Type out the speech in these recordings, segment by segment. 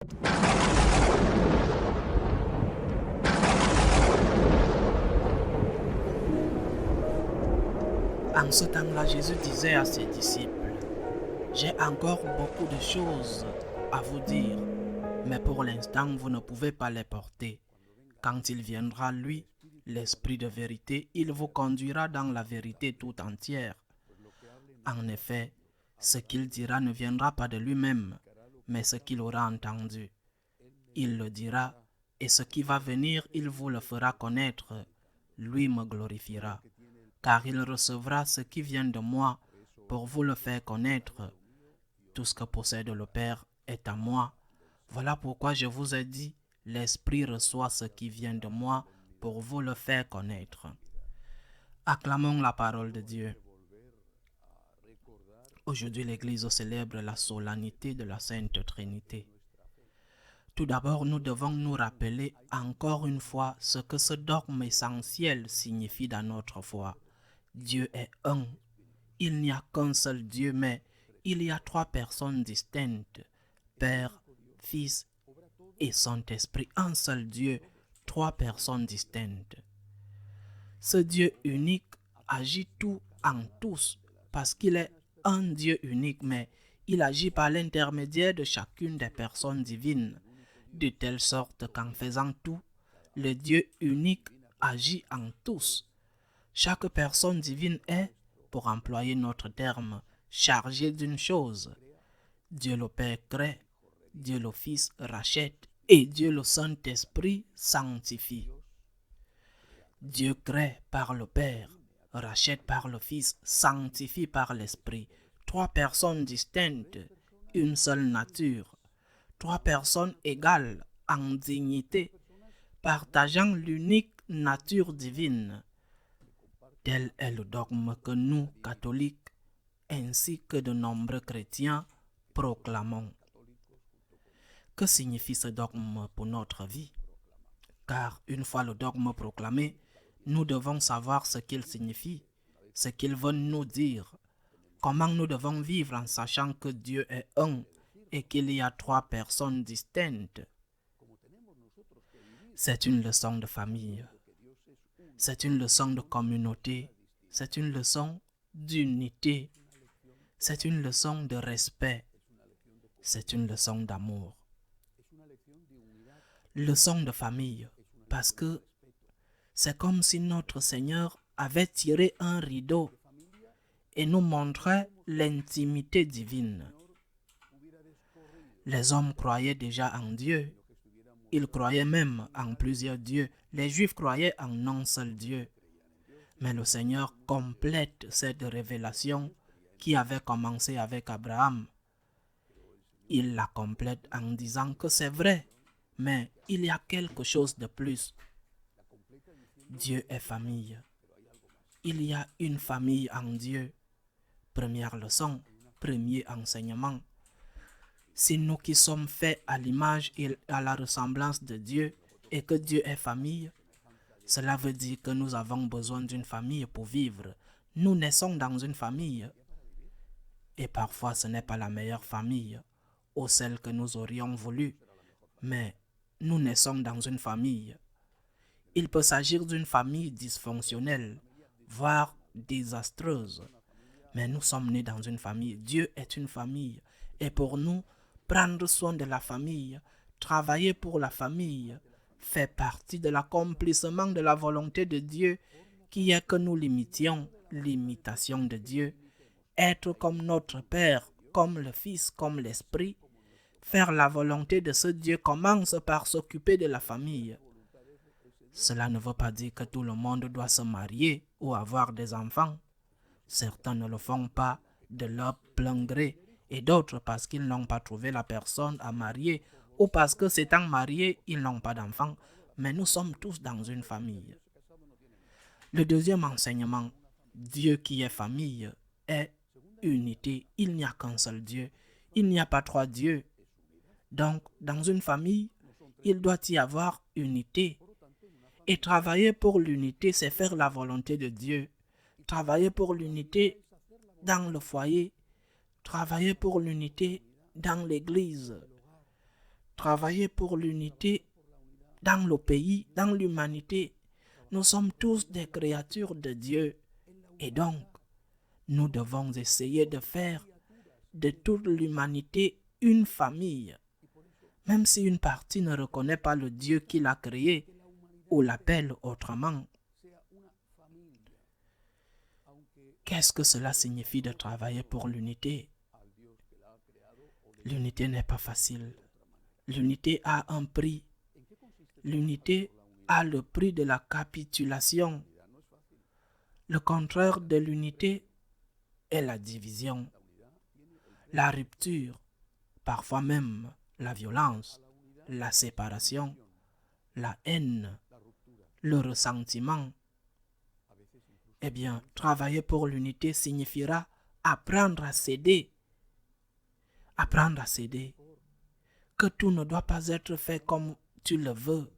En ce temps-là, Jésus disait à ses disciples, « J'ai encore beaucoup de choses à vous dire, mais pour l'instant, vous ne pouvez pas les porter. Quand il viendra, lui, l'Esprit de vérité, il vous conduira dans la vérité tout entière. En effet, ce qu'il dira ne viendra pas de lui-même, mais ce qu'il aura entendu. Il le dira, et ce qui va venir, il vous le fera connaître. Lui me glorifiera, car il recevra ce qui vient de moi pour vous le faire connaître. Tout ce que possède le Père est à moi. Voilà pourquoi je vous ai dit, l'Esprit reçoit ce qui vient de moi pour vous le faire connaître. » Acclamons la parole de Dieu. Aujourd'hui, l'Église célèbre la solennité de la Sainte Trinité. Tout d'abord, nous devons nous rappeler encore une fois ce que ce dogme essentiel signifie dans notre foi. Dieu est un. Il n'y a qu'un seul Dieu, mais il y a trois personnes distinctes, Père, Fils et Saint-Esprit. Un seul Dieu, trois personnes distinctes. Ce Dieu unique agit tout en tous parce qu'il est un Dieu unique, mais il agit par l'intermédiaire de chacune des personnes divines, de telle sorte qu'en faisant tout, le Dieu unique agit en tous. Chaque personne divine est, pour employer notre terme, chargée d'une chose. Dieu le Père crée, Dieu le Fils rachète et Dieu le Saint-Esprit sanctifie. Dieu crée par le Père, rachète par le Fils, sanctifie par l'Esprit. Trois personnes distinctes, une seule nature. Trois personnes égales en dignité, partageant l'unique nature divine. Tel est le dogme que nous, catholiques, ainsi que de nombreux chrétiens, proclamons. Que signifie ce dogme pour notre vie? Car une fois le dogme proclamé, nous devons savoir ce qu'il signifie, ce qu'il veut nous dire, comment nous devons vivre en sachant que Dieu est un et qu'il y a trois personnes distinctes. C'est une leçon de famille, c'est une leçon de communauté, c'est une leçon d'unité, c'est une leçon de respect, c'est une leçon d'amour. Leçon de famille, parce que c'est comme si notre Seigneur avait tiré un rideau et nous montrait l'intimité divine. Les hommes croyaient déjà en Dieu. Ils croyaient même en plusieurs dieux. Les Juifs croyaient en un seul Dieu. Mais le Seigneur complète cette révélation qui avait commencé avec Abraham. Il la complète en disant que c'est vrai, mais il y a quelque chose de plus. Dieu est famille. Il y a une famille en Dieu. Première leçon, premier enseignement. C'est nous qui sommes faits à l'image et à la ressemblance de Dieu et que Dieu est famille. Cela veut dire que nous avons besoin d'une famille pour vivre. Nous naissons dans une famille. Et parfois ce n'est pas la meilleure famille ou celle que nous aurions voulu. Mais nous naissons dans une famille. Il peut s'agir d'une famille dysfonctionnelle, voire désastreuse. Mais nous sommes nés dans une famille. Dieu est une famille. Et pour nous, prendre soin de la famille, travailler pour la famille, fait partie de l'accomplissement de la volonté de Dieu qui est que nous l'imitions, l'imitation de Dieu. Être comme notre Père, comme le Fils, comme l'Esprit. Faire la volonté de ce Dieu commence par s'occuper de la famille. Cela ne veut pas dire que tout le monde doit se marier ou avoir des enfants. Certains ne le font pas de leur plein gré et d'autres parce qu'ils n'ont pas trouvé la personne à marier ou parce que s'étant mariés, ils n'ont pas d'enfants. Mais nous sommes tous dans une famille. Le deuxième enseignement, Dieu qui est famille, est unité. Il n'y a qu'un seul Dieu. Il n'y a pas trois dieux. Donc, dans une famille, il doit y avoir unité. Et travailler pour l'unité, c'est faire la volonté de Dieu. Travailler pour l'unité dans le foyer. Travailler pour l'unité dans l'église. travailler pour l'unité dans le pays, dans l'humanité. Nous sommes tous des créatures de Dieu et donc nous devons essayer de faire de toute l'humanité une famille. Même si une partie ne reconnaît pas le Dieu qui l'a créé ou l'appelle autrement. Qu'est-ce que cela signifie de travailler pour l'unité? L'unité n'est pas facile. L'unité a un prix. L'unité a le prix de la capitulation. Le contraire de l'unité est la division, la rupture, parfois même la violence, la séparation, la haine, le ressentiment. Eh bien, travailler pour l'unité signifiera apprendre à céder. Apprendre à céder. Que tout ne doit pas être fait comme tu le veux,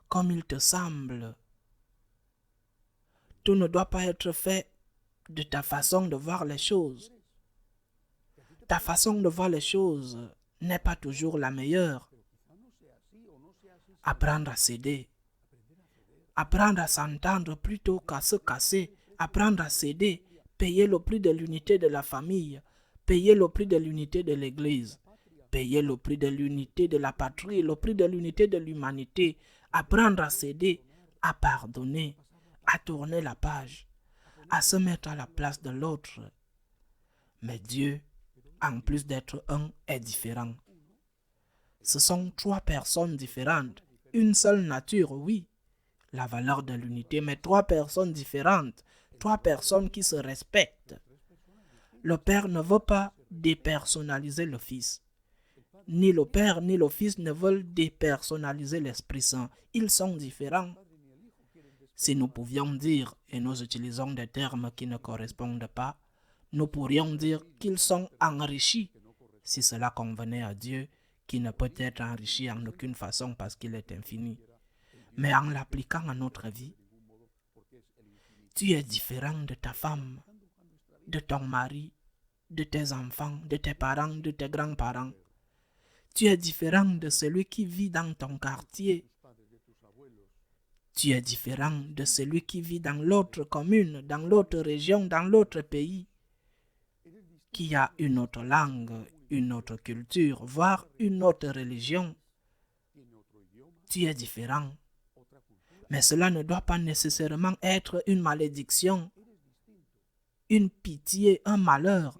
comme il te semble. Tout ne doit pas être fait de ta façon de voir les choses. Ta façon de voir les choses n'est pas toujours la meilleure. Apprendre à céder. Apprendre à s'entendre plutôt qu'à se casser. Apprendre à céder. Payer le prix de l'unité de la famille. Payer le prix de l'unité de l'Église. Payer le prix de l'unité de la patrie. Le prix de l'unité de l'humanité. Apprendre à céder. À pardonner. À tourner la page. À se mettre à la place de l'autre. Mais Dieu, en plus d'être un, est différent. Ce sont trois personnes différentes. Une seule nature, oui. La valeur de l'unité, mais trois personnes différentes. Trois personnes qui se respectent. Le Père ne veut pas dépersonnaliser le Fils. Ni le Père ni le Fils ne veulent dépersonnaliser l'Esprit Saint. Ils sont différents. Si nous pouvions dire, et nous utilisons des termes qui ne correspondent pas, nous pourrions dire qu'ils sont enrichis, si cela convenait à Dieu, qui ne peut être enrichi en aucune façon parce qu'il est infini. Mais en l'appliquant à notre vie, tu es différent de ta femme, de ton mari, de tes enfants, de tes parents, de tes grands-parents. Tu es différent de celui qui vit dans ton quartier. Tu es différent de celui qui vit dans l'autre commune, dans l'autre région, dans l'autre pays, qui a une autre langue, une autre culture, voire une autre religion. Tu es différent. Mais cela ne doit pas nécessairement être une malédiction, une pitié, un malheur.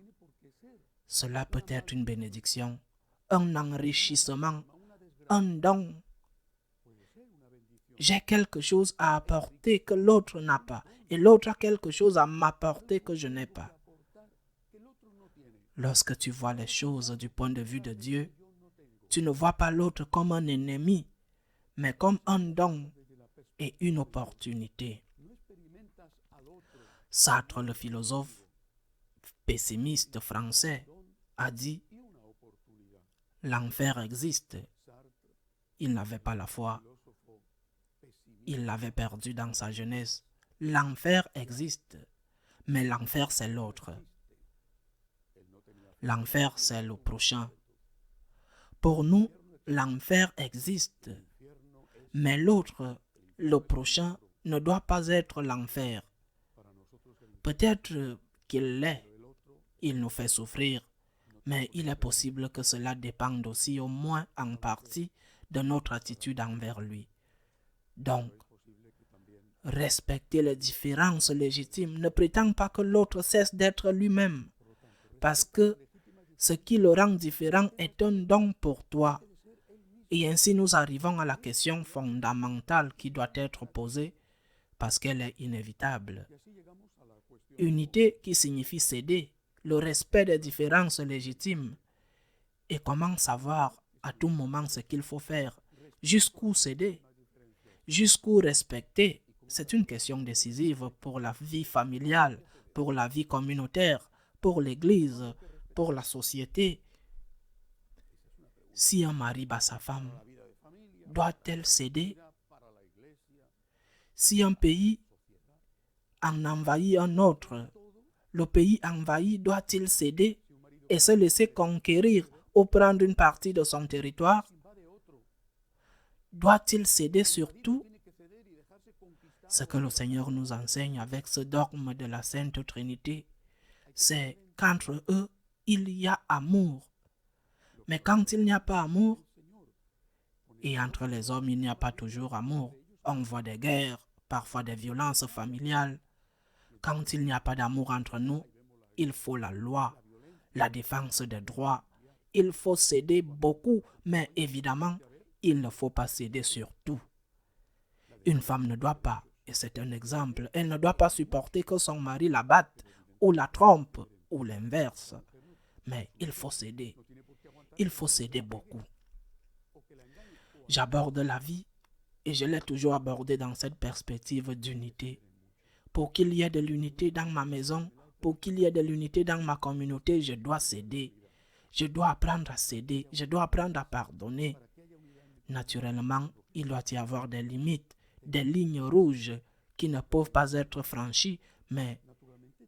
Cela peut être une bénédiction, un enrichissement, un don. J'ai quelque chose à apporter que l'autre n'a pas, et l'autre a quelque chose à m'apporter que je n'ai pas. Lorsque tu vois les choses du point de vue de Dieu, tu ne vois pas l'autre comme un ennemi, mais comme un don et une opportunité. Sartre, le philosophe pessimiste français, a dit « L'enfer existe ». Il n'avait pas la foi. Il l'avait perdu dans sa jeunesse. L'enfer existe, mais l'enfer c'est l'autre. L'enfer c'est le prochain. Pour nous, l'enfer existe, mais l'autre, le prochain, ne doit pas être l'enfer. Peut-être qu'il l'est, il nous fait souffrir, mais il est possible que cela dépende aussi au moins en partie de notre attitude envers lui. Donc, respecter les différences légitimes ne prétend pas que l'autre cesse d'être lui-même, parce que ce qui le rend différent est un don pour toi. Et ainsi nous arrivons à la question fondamentale qui doit être posée, parce qu'elle est inévitable. Unité qui signifie céder, le respect des différences légitimes. Et comment savoir à tout moment ce qu'il faut faire? Jusqu'où céder? Jusqu'où respecter? C'est une question décisive pour la vie familiale, pour la vie communautaire, pour l'Église, pour la société. Si un mari bat sa femme, doit-elle céder? Si un pays en envahit un autre, le pays envahi doit-il céder et se laisser conquérir ou prendre une partie de son territoire? Doit-il céder sur tout? Ce que le Seigneur nous enseigne avec ce dogme de la Sainte Trinité, c'est qu'entre eux, il y a amour. Mais quand il n'y a pas amour, et entre les hommes, il n'y a pas toujours amour, on voit des guerres, parfois des violences familiales. Quand il n'y a pas d'amour entre nous, il faut la loi, la défense des droits. Il faut céder beaucoup, mais évidemment, il ne faut pas céder sur tout. Une femme ne doit pas, et c'est un exemple, elle ne doit pas supporter que son mari la batte, ou la trompe, ou l'inverse. Mais il faut céder. Il faut céder beaucoup. J'aborde la vie, et je l'ai toujours abordée dans cette perspective d'unité. Pour qu'il y ait de l'unité dans ma maison, pour qu'il y ait de l'unité dans ma communauté, je dois céder. Je dois apprendre à céder. Je dois apprendre à pardonner. Naturellement, il doit y avoir des limites, des lignes rouges qui ne peuvent pas être franchies, mais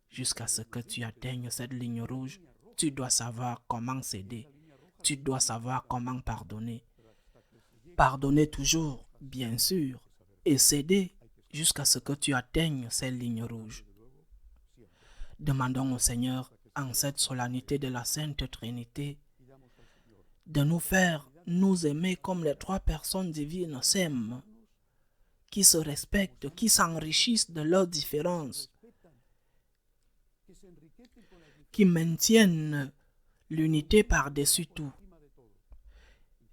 jusqu'à ce que tu atteignes cette ligne rouge, tu dois savoir comment céder. Tu dois savoir comment pardonner. Pardonner toujours, bien sûr, et céder jusqu'à ce que tu atteignes ces lignes rouges. Demandons au Seigneur, en cette solennité de la Sainte Trinité, de nous faire nous aimer comme les trois personnes divines s'aiment, qui se respectent, qui s'enrichissent de leurs différences, qui maintiennent l'unité par-dessus tout.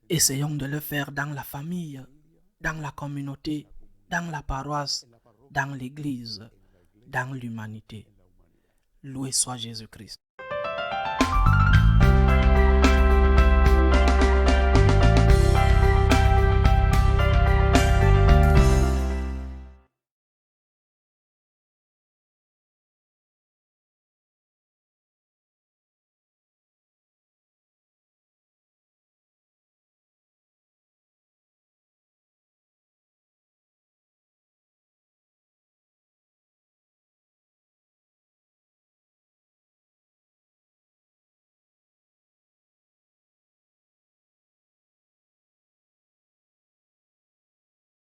Essayons de le faire dans la famille, dans la communauté, dans la paroisse, dans l'Église, dans l'humanité. Loué soit Jésus-Christ.